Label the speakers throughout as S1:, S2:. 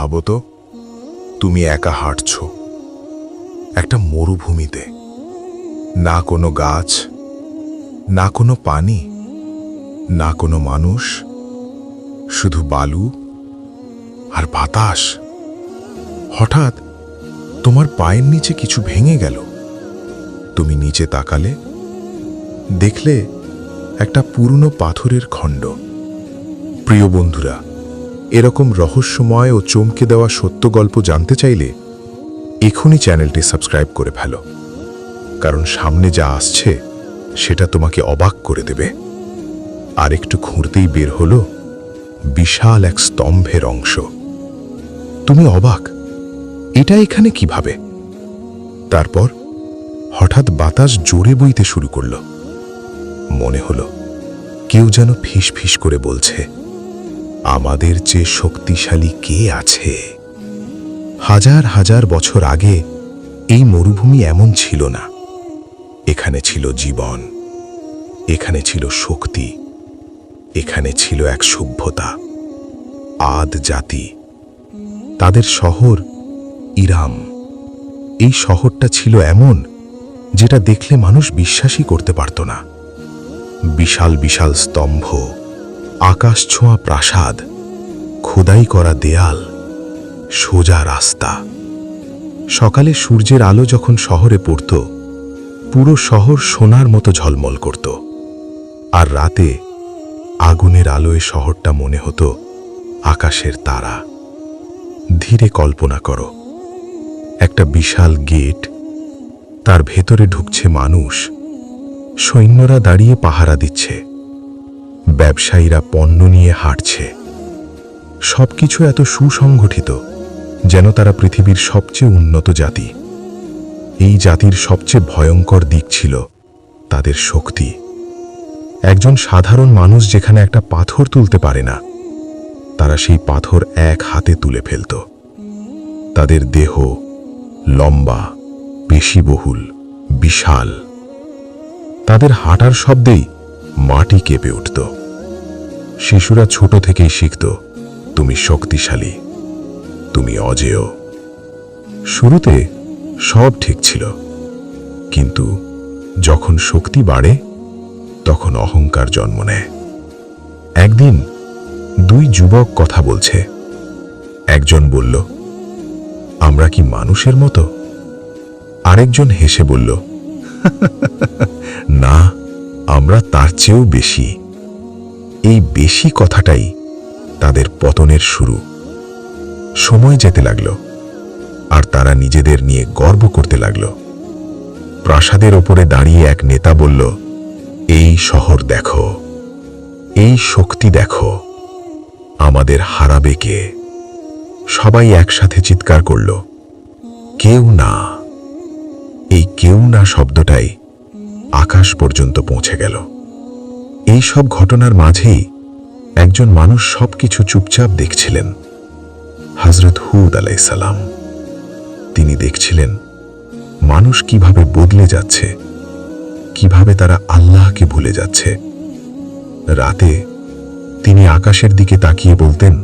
S1: ভাবো তো, তুমি একা হাঁটছ একটা মরুভূমিতে, না কোনো গাছ, না কোনো পানি, না কোনো মানুষ, শুধু বালু আর বাতাস। হঠাৎ তোমার পায়ের নিচে কিছু ভেঙে গেল। তুমি নিচে তাকালে, দেখলে একটা পুরনো পাথরের খণ্ড। প্রিয় বন্ধুরা, এরকম রহস্যময় ও চমকে দেওয়া সত্য গল্প জানতে চাইলে এখনই চ্যানেলটি সাবস্ক্রাইব করে ফেলো, কারণ সামনে যা আসছে সেটা তোমাকে অবাক করে দেবে। আর একটু খুঁড়তেই বের হলো বিশাল এক স্তম্ভের অংশ। তুমি অবাক, এটা এখানে কিভাবে? তারপর হঠাৎ বাতাস জোরে বইতে শুরু করল। মনে হলো কেউ যেন ফিস ফিস করে বলছে, আমাদের চেয়ে শক্তিশালী কে আছে? হাজার হাজার বছর আগে এই মরুভূমি এমন ছিল না। এখানে ছিল জীবন, এখানে ছিল শক্তি, এখানে ছিল এক সভ্যতা, আদ জাতি। তাদের শহর ইরাম। এই শহরটা ছিল এমন যেটা দেখলে মানুষ বিশ্বাসই করতে পারত না। বিশাল বিশাল স্তম্ভ, আকাশ ছোঁয়া প্রাসাদ, খোদাই করা দেয়াল, সোজা রাস্তা। সকালে সূর্যের আলো যখন শহরে পড়ত, পুরো শহর সোনার মতো ঝলমল করত। আর রাতে আগুনের আলোয় শহরটা মনে হতো আকাশের তারা। ধীরে কল্পনা করো, একটা বিশাল গেট, তার ভেতরে ঢুকছে মানুষ, সৈন্যরা দাঁড়িয়ে পাহারা দিচ্ছে, ব্যবসায়ীরা পণ্য নিয়ে হাঁটছে। সবকিছু এত সুসংগঠিত যেন তারা পৃথিবীর সবচেয়ে উন্নত জাতি। এই জাতির সবচেয়ে ভয়ঙ্কর দিক ছিল তাদের শক্তি। একজন সাধারণ মানুষ যেখানে একটা পাথর তুলতে পারে না, তারা সেই পাথর এক হাতে তুলে ফেলত। তাদের দেহ লম্বা, পেশিবহুল, বিশাল। তাদের হাঁটার শব্দেই মাটি কেঁপে উঠত। শিশুরা ছোট থেকেই শিখত, তুমি শক্তিশালী, তুমি অজেয়। শুরুতে সব ঠিক ছিল, কিন্তু যখন শক্তি বাড়ে তখন অহংকার জন্ম নেয়। একদিন দুই যুবক কথা বলছে। একজন বলল, আমরা কি মানুষের মতো? আরেকজন হেসে বলল, না, আমরা তার চেয়েও বেশি। এই বেশি কথাটাই তাদের পতনের শুরু। সময় যেতে লাগল, আর তারা নিজেদের নিয়ে গর্ব করতে লাগল। প্রাসাদের ওপরে দাঁড়িয়ে এক নেতা বলল, এই শহর দেখো, এই শক্তি দেখো, আমাদের হারাবে কে? সবাই একসাথে চিৎকার করল, কেউ না। এই কেউ না শব্দটাই আকাশ পর্যন্ত পৌঁছে গেল। এই সব ঘটনার মাঝেই একজন মানুষ সবকিছু চুপচাপ দেখছিলেন, হযরত হুদ আলাইহিস সালাম। তিনি দেখছিলেন মানুষ কিভাবে বদলে যাচ্ছে, কিভাবে তারা আল্লাহকে ভুলে যাচ্ছে। রাতে তিনি আকাশের দিকে তাকিয়ে বলতেন,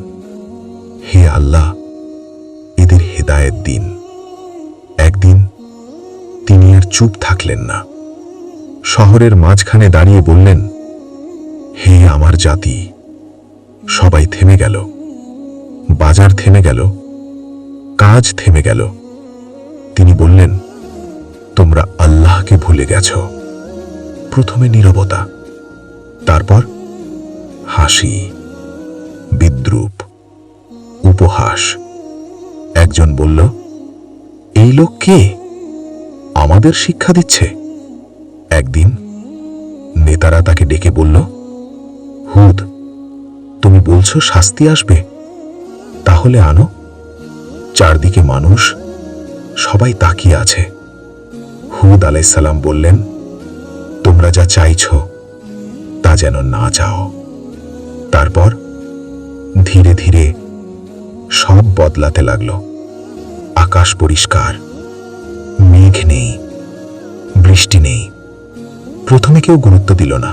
S1: হে আল্লাহ, এদের হেদায়েত দিন। একদিন তিনি আর চুপ থাকলেন না। শহরের মাঝখানে দাঁড়িয়ে বললেন, হে আমার জাতি। সবাই থেমে গেল। বাজার থেমে গেল, কাজ থেমে গেল। তিনি বললেন, তোমরা আল্লাহকে ভুলে গেছ। প্রথমে নীরবতা, তারপর হাসি, বিদ্রূপ, উপহাস। একজন বলল, এই লোক কে? আমাদের শিক্ষা দিচ্ছে। একদিন নেতারা তাকে ডেকে বলল, হুদ, তুমি বলছো শাস্তি আসবে, তাহলে আনো। চারদিকে মানুষ, সবাই তাকিয়ে আছে। হুদ আলাইহিস সালাম বললেন, তোমরা যা চাইছো তা যেন না চাও। তারপর ধীরে ধীরে সব বদলাতে লাগলো। আকাশ পরিষ্কার, মেঘ নেই, বৃষ্টি নেই। প্রথমে কেউ গুরুত্ব দিল না,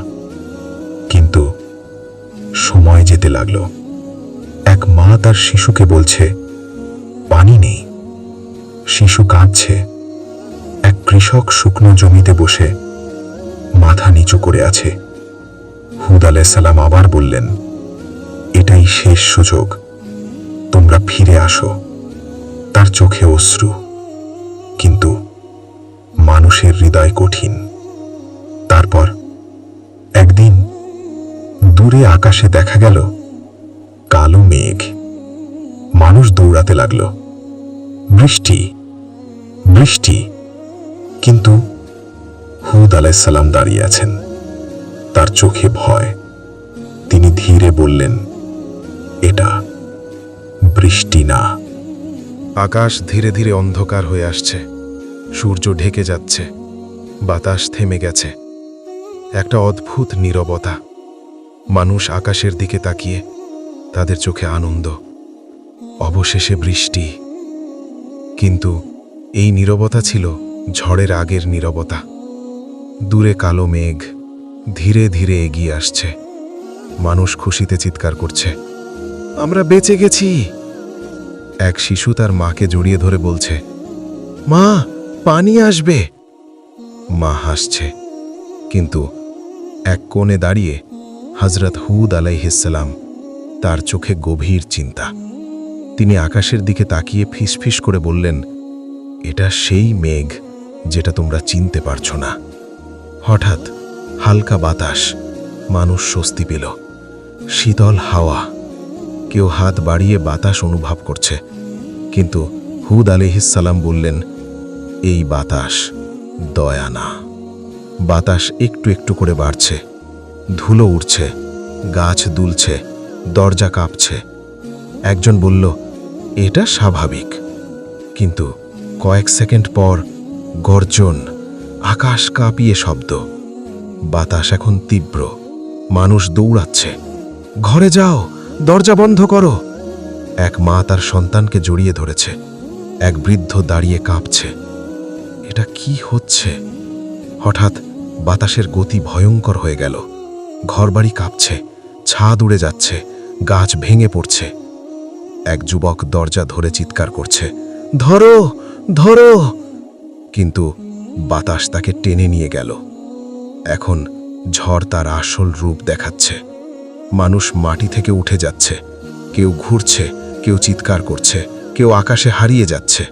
S1: কিন্তু সময় যেতে লাগলো। এক মা তার শিশুকে বলছে,
S2: পানি নেই। শিশু কাঁদছে। এক কৃষক শুকনো জমিতে বসে মাথা নিচু করে আছে। হুদ আলাইহিস সালাম আবার বললেন, এটাই শেষ সুযোগ, তোমরা ফিরে আসো। তার চোখে অশ্রু, কিন্তু মানুষের হৃদয় কঠিন। তারপর একদিন দূরে আকাশে দেখা গেল কালো মেঘ। মানুষ দৌড়াতে লাগল, বৃষ্টি বৃষ্টি। কিন্তু হুদ আলাইহিস সালাম দাঁড়িয়ে আছেন, তার চোখে ভয়। তিনি ধীরে বললেন, এটা বৃষ্টি না।
S1: আকাশ ধীরে ধীরে অন্ধকার হয়ে আসছে, সূর্য ঢেকে যাচ্ছে, বাতাস থেমে গেছে। একটা অদ্ভুত নীরবতা। মানুষ আকাশের দিকে তাকিয়ে, তাদের চোখে আনন্দ। অবশেষে বৃষ্টি। কিন্তু এই নীরবতা ছিল ঝড়ের আগের নীরবতা। দূরে কালো মেঘ ধীরে ধীরে এগিয়ে আসছে। মানুষ খুশিতে চিৎকার করছে, আমরা বেঁচে গেছি। এক শিশু তার মাকে জড়িয়ে ধরে বলছে, মা, পানি আসবে। মা হাসছে, কিন্তু এক কোণে দাঁড়িয়ে হযরত হুদ আলাইহিস সালাম, তার চোখে গভীর চিন্তা। তিনি আকাশের দিকে তাকিয়ে ফিসফিস করে বললেন, এটা সেই মেঘ যেটা তোমরা চিনতে পারছো না। হঠাৎ হালকা বাতাস, মানুষ স্বস্তি পেল। শীতল হাওয়া, কেউ হাত বাড়িয়ে বাতাস অনুভব করছে। কিন্তু হুদ আলাইহিস সালাম বললেন, এই বাতাস দয়া না। বাতাস একটু একটু করে বাড়ছে, ধুলো উড়ছে, গাছ দুলছে, দরজা কাঁপছে। একজন বলল, এটা স্বাভাবিক। কিন্তু কয়েক সেকেন্ড পর গর্জন, আকাশ কাঁপিয়ে শব্দ। বাতাস এখন তীব্র, মানুষ দৌড়াচ্ছে, ঘরে যাও, দরজা বন্ধ করো। এক মা তার সন্তানকে জড়িয়ে ধরেছে, এক বৃদ্ধ দাঁড়িয়ে কাঁপছে। এটা কি হচ্ছে? হঠাৎ বাতাসের গতি ভয়ঙ্কর হয়ে গেল। ঘরবাড়ি কাঁপছে, ছাদ উড়ে যাচ্ছে, গাছ ভেঙে পড়ছে। এক যুবক দরজা ধরে চিৎকার করছে, ধরো ধরো। কিন্তু বাতাস তাকে টেনে নিয়ে গেল। এখন ঝড় তার আসল রূপ দেখাচ্ছে। মানুষ মাটি থেকে উঠে যাচ্ছে, কেউ ঘুরছে, কেউ চিৎকার করছে, কেউ আকাশে হারিয়ে যাচ্ছে।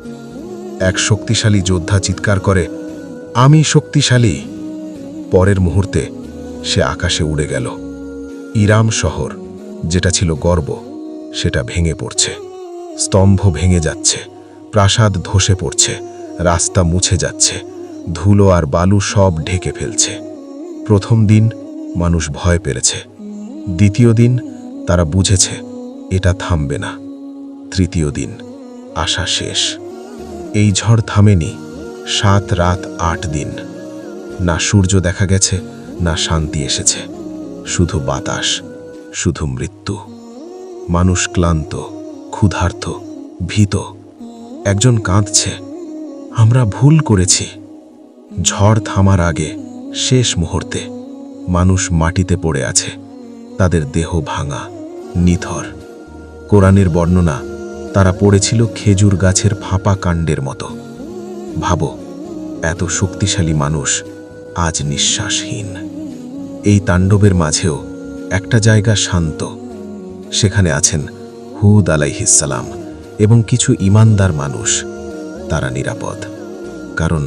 S1: এক শক্তিশালী যোদ্ধা চিৎকার করে, আমি শক্তিশালী। পরের মুহূর্তে সে আকাশে উড়ে গেল। ইরাম শহর, যেটা ছিল গর্ব, সেটা ভেঙে পড়ছে। স্তম্ভ ভেঙে যাচ্ছে, প্রাসাদ ধসে পড়ছে, রাস্তা মুছে যাচ্ছে, ধুলো আর বালু সব ঢেকে ফেলছে। প্রথম দিন মানুষ ভয় পেয়েছে, দ্বিতীয় দিন তারা বুঝেছে এটা থামবে না, তৃতীয় দিন আশা শেষ। এই ঝড় থামেনি 7 রাত 8 দিন। না সূর্য দেখা গেছে, না শান্তি এসেছে, শুধু বাতাস, শুধু মৃত্যু। মানুষ ক্লান্ত, ক্ষুধার্ত, ভীত। একজন কাঁদছে, আমরা ভুল করেছি। ঝড় থামার আগে শেষ মুহূর্তে মানুষ মাটিতে পড়ে আছে, তাদের দেহ ভাঙা, নিথর। কোরআনের বর্ণনা, তারা পড়েছিল খেজুর গাছের ফাঁপা কাণ্ডের মতো। ভাবো, এত শক্তিশালী মানুষ আজ নিঃশ্বাসহীন। এই তাণ্ডবের মাঝেও একটা জায়গা শান্ত। সেখানে আছেন হুদ আলাইহিস সালাম এবং কিছু ঈমানদার মানুষ। তারা নিরাপদ, কারণ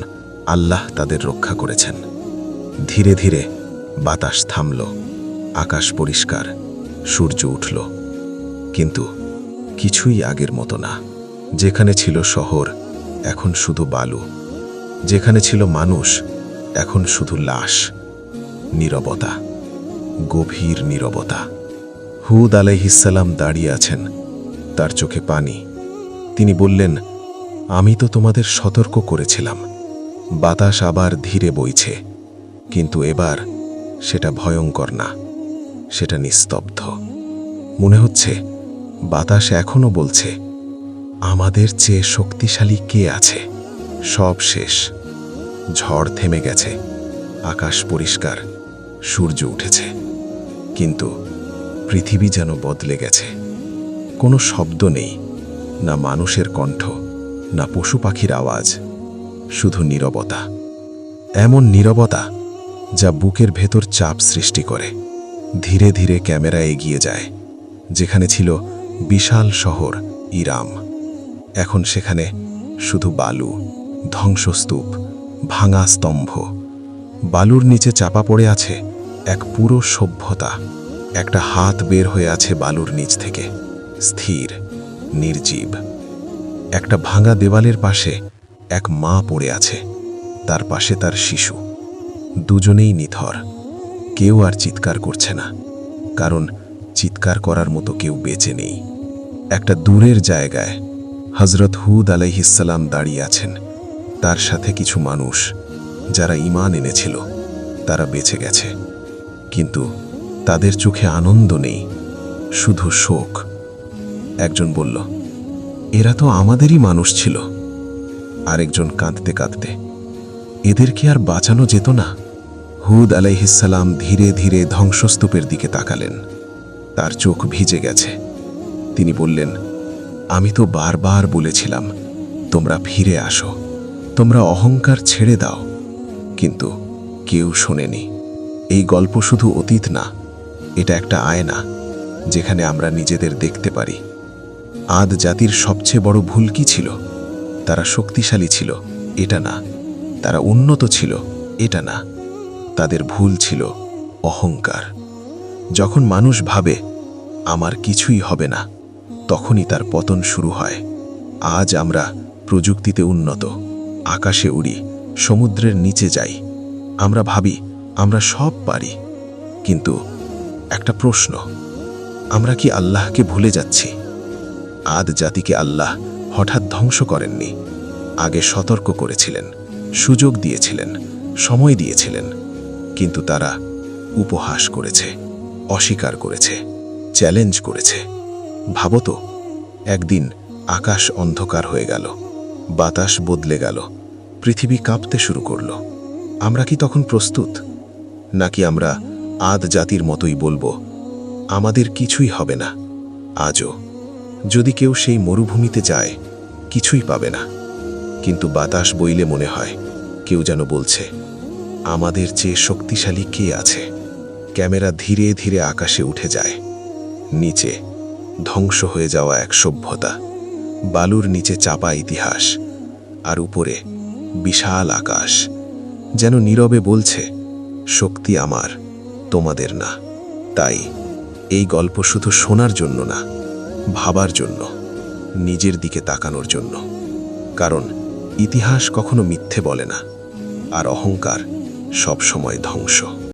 S1: আল্লাহ তাদের রক্ষা করেছেন। ধীরে ধীরে বাতাস থামল, আকাশ পরিষ্কার, সূর্য উঠল। কিন্তু কিছুই আগের মতো না। যেখানে ছিল শহর, এখন শুধু বালু। যেখানে ছিল মানুষ, এখন শুধু লাশ। নীরবতা, গভীর নীরবতা। হুদ আলাইহিস সালাম দাঁড়িয়ে আছেন, তার চোখে পানি। তিনি বললেন, আমি তো তোমাদের সতর্ক করেছিলাম। বাতাস আবার ধীরে বইছে, কিন্তু এবার সেটা ভয়ঙ্কর না, সেটা নিস্তব্ধ। মনে হচ্ছে বাতাস এখনো বলছে, আমাদের চেয়ে শক্তিশালী কে আছে? সব শেষ। ঝড় থেমে গেছে, আকাশ পরিষ্কার, সূর্য উঠেছে। কিন্তু পৃথিবী যেন বদলে গেছে। কোনো শব্দ নেই, না মানুষের কণ্ঠ, না পশু পাখির আওয়াজ, শুধু নীরবতা। এমন নীরবতা যা বুকের ভেতর চাপ সৃষ্টি করে। ধীরে ধীরে ক্যামেরা এগিয়ে যায়। যেখানে ছিল বিশাল শহর ইরাম, এখন সেখানে শুধু বালু, ধ্বংসস্তূপ, ভাঙা স্তম্ভ। বালুর নিচে চাপা পড়ে আছে এক পুরো সভ্যতা। একটা হাত বের হয়ে আছে বালুর নিচ থেকে, স্থির, নির্জীব। একটা ভাঙা দেওয়ালের পাশে এক মা পড়ে আছে, তার পাশে তার শিশু। দুজনেই নিথর। কেউ আর চিৎকার করছে না, কারণ চিৎকার করার মতো কেউ বেঁচে নেই। একটা দূরের জায়গায় হজরত হুদ আলাইহিসসালাম দাঁড়িয়ে আছেন। তার সাথে কিছু মানুষ যারা ঈমান এনেছিল, তারা বেঁচে গেছে, কিন্তু তাদের চোখে আনন্দ নেই, শুধু শোক। একজন বলল, এরা তো আমাদেরই মানুষ ছিল। আরেকজন কাঁদতে কাঁদতে, এদের কি আর বাঁচানো যেত না? হুদ আলাইহিসসালাম ধীরে ধীরে ধ্বংসস্তূপের দিকে তাকালেন। তার চোখ ভিজে গেছে। তিনি বললেন, আমি তো বারবার বলেছিলাম তোমরা ফিরে আসো, তোমরা অহংকার ছেড়ে দাও, কিন্তু কেউ শোনেনি। এই গল্প শুধু অতীত না, এটা একটা আয়না যেখানে আমরা নিজেদের দেখতে পারি। আদ জাতির সবচেয়ে বড় ভুল কি ছিল? তারা শক্তিশালী ছিল, এটা না। তারা উন্নত ছিল, এটা না। তাদের ভুল ছিল অহংকার। যখন মানুষ ভাবে আমার কিছুই হবে না, তখনই তার পতন শুরু হয়। আজ আমরা প্রযুক্তিতে উন্নত, আকাশে উড়ি, সমুদ্রের নিচে যাই। আমরা ভাবি আমরা সব পারি, কিন্তু একটা প্রশ্ন, আমরা কি আল্লাহকে ভুলে যাচ্ছি? আদ জাতিকে আল্লাহ হঠাৎ ধ্বংস করেননি। আগে সতর্ক করেছিলেন, সুযোগ দিয়েছিলেন, সময় দিয়েছিলেন, কিন্তু তারা উপহাস করেছে, অস্বীকার করেছে, চ্যালেঞ্জ করেছে। ভাবত, একদিন আকাশ অন্ধকার হয়ে গেল, বাতাস বদলে গেল, পৃথিবী কাঁপতে শুরু করল। আমরা কি তখন প্রস্তুত? নাকি আমরা আদ জাতির মতোই বলবো, আমাদের কিছুই হবে না? আজও যদি কেউ সেই মরুভূমিতে যায়, কিছুই পাবে না, কিন্তু বাতাস বইলে মনে হয় কেউ যেন বলছে, আমাদের চেয়ে শক্তিশালী কে আছে? ক্যামেরা ধীরে ধীরে আকাশে উঠে যায়। নিচে ধ্বংস হয়ে যাওয়া এক সভ্যতা, বালুর নিচে চাপা ইতিহাস, আর উপরে বিশাল আকাশ, যেন নীরবে বলছে, শক্তি আমার, তোমাদের না। তাই এই গল্প শুধু শোনার জন্য না, ভাবার জন্য, নিজের দিকে তাকানোর জন্য। কারণ ইতিহাস কখনো মিথ্যে বলে না, আর অহংকার সব সময় ধ্বংস।